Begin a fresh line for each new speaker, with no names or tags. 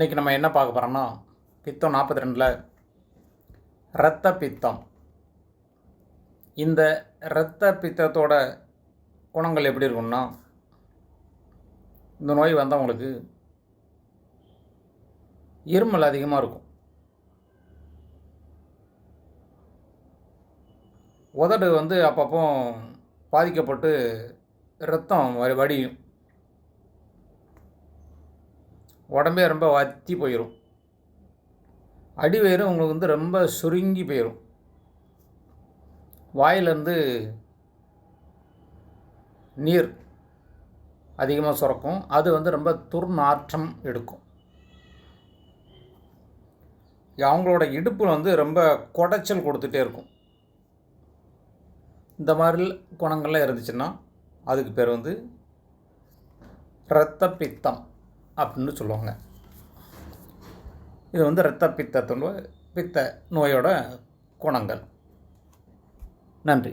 இன்றைக்கி நம்ம என்ன பார்க்க போகிறோம்னா பித்தம் 42ல் இரத்த பித்தம். இந்த இரத்த பித்தத்தோட குணங்கள் எப்படி இருக்கும்னா, இந்த நோய் வந்தவங்களுக்கு இருமல் அதிகமாக இருக்கும், உதடு அப்பப்போ பாதிக்கப்பட்டு இரத்தம் வடியும், உடம்பே ரொம்ப வற்றி போயிடும், அடிவயிறு உங்களுக்கு ரொம்ப சுருங்கி போயிடும், வாயிலேருந்து நீர் அதிகமாக சுரக்கும், அது ரொம்ப துர்நாற்றம் எடுக்கும். அவங்களோட இடுப்பில் ரொம்ப குடைச்சல் கொடுத்துட்டே இருக்கும். இந்த மாதிரி குணங்கள்லாம் இருந்துச்சுன்னா அதுக்கு பேர் இரத்த பித்தம் அப்படின்னு சொல்லுவாங்க. இது இரத்த பித்த நோயோட குணங்கள். நன்றி.